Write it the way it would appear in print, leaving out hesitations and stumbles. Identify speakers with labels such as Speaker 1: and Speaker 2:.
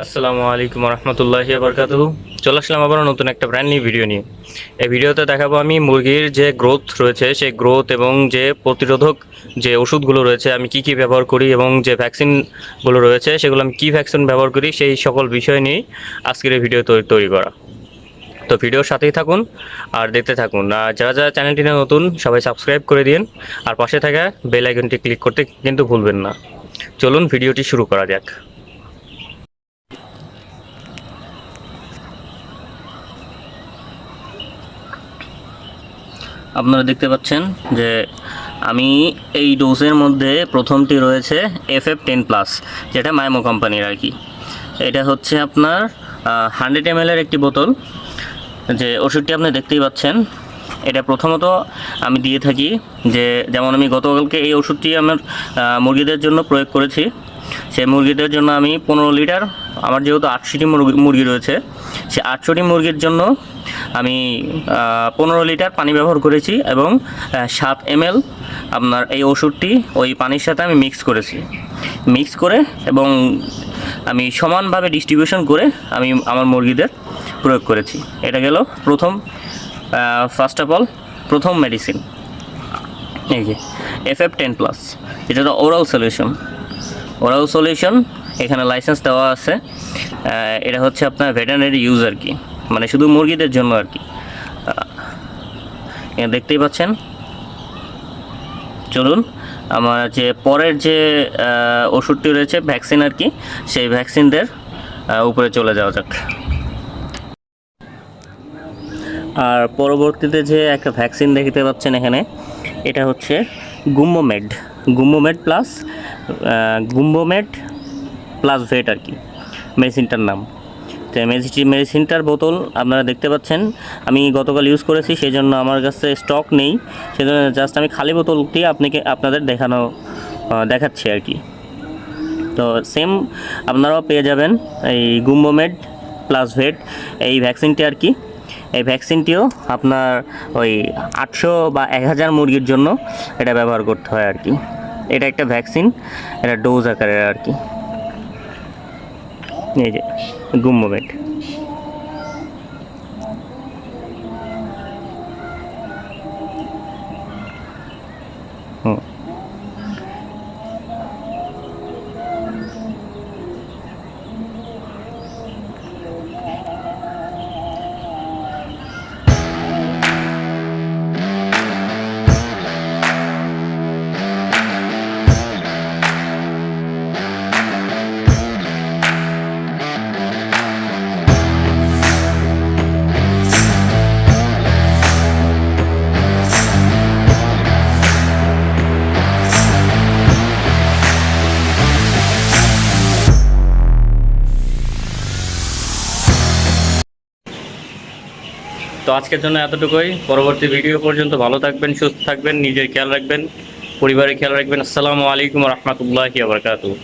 Speaker 1: আসসালামু আলাইকুম রহমতুল্লাহি বারকাতুহু। চলে আসলাম আবার নতুন একটা ব্র্যান্ড নিউ ভিডিও নিয়ে। এই ভিডিওতে দেখাবো আমি মুরগির যে গ্রোথ রয়েছে সেই গ্রোথ এবং যে প্রতিরোধক যে ওষুধগুলো রয়েছে আমি কি কি ব্যবহার করি এবং যে ভ্যাকসিনগুলো রয়েছে সেগুলো আমি কি ভ্যাকসিন ব্যবহার করি সেই সকল বিষয় নিয়েই আজকের এই ভিডিও তৈরি করা। তো ভিডিওর সাথেই থাকুন আর দেখতে থাকুন। আর যারা যারা চ্যানেলটি নতুন সবাই সাবস্ক্রাইব করে দিন আর পাশে থাকা বেল আইকনটি ক্লিক করতে কিন্তু ভুলবেন না। চলুন ভিডিওটি শুরু করা যাক। আপনারা দেখতে পাচ্ছেন যে আমি এই ডোজের মধ্যে প্রথমটি রয়েছে FF10+, যেটা মাইমো কোম্পানির আর কি। এটা হচ্ছে আপনার 100 ml একটি বোতল। যে ওষুধটি আপনি দেখতেই পাচ্ছেন, এটা প্রথমত আমি দিয়ে থাকি যে যেমন আমি গতকালকে এই ওষুধটি আমার মুরগিদের জন্য প্রয়োগ করেছি। সেই মুরগিদের জন্য আমি 15 লিটার, আমার যেহেতু 800টি মুরগি রয়েছে, সে 800টি মুরগির জন্য আমি 15 লিটার পানি ব্যবহার করেছি এবং 7 ml আপনার এই ওষুধটি ওই পানির সাথে আমি মিক্স করে এবং আমি সমানভাবে ডিস্ট্রিবিউশন করে আমি আমার মুরগিদের প্রয়োগ করেছি। এটা গেল ফার্স্ট অফ অল প্রথম মেডিসিন, এই যে FF10+, যেটা ওরাল সলিউশন। এখানে লাইসেন্স দেওয়া আছে। এটা হচ্ছে আপনার ভেটেরিনারি ইউজ আর কি, মানে শুধু মুরগিদের জন্য আর কি। দেখতেই পাচ্ছেন। চলুন আমার যে পরের যে ওষুধটি রয়েছে ভ্যাকসিন আর কি, সেই ভ্যাকসিনদের উপরে চলে যাওয়া যাক। আর পরবর্তীতে যে একটা ভ্যাকসিন দেখতে পাচ্ছেন এখানে, এটা হচ্ছে গুম্বোমেড প্লাস ভেট আর কি মেডিসিনটার নাম। তো মেডিসিনটার বোতল আপনারা দেখতে পাচ্ছেন, আমি গতকাল ইউজ করেছি, সেই জন্য আমার কাছে স্টক নেই, সেজন্য জাস্ট আমি খালি বোতলটি আপনাদের দেখাচ্ছি আর কি। তো সেম আপনারাও পেয়ে যাবেন এই গুম্বোমেড প্লাস ভেট এই ভ্যাকসিনটি আর কি। এই ভ্যাকসিনটিও আপনার ওই 800 বা 1000 মুরগির জন্য এটা ব্যবহার করতে হয় আর কি। এটা একটা ভ্যাকসিন, এটা ডোজ আকারের আর কি। এই যে গুম্বোমেড। তো আজকের জন্য এতটুকুই। পরবর্তী ভিডিও পর্যন্ত ভালো থাকবেন, সুস্থ থাকবেন, নিজের খেয়াল রাখবেন, পরিবারের খেয়াল রাখবেন। আসসালামু আলাইকুম রহমতুল্লাহি ওয়া বারাকাতুহু।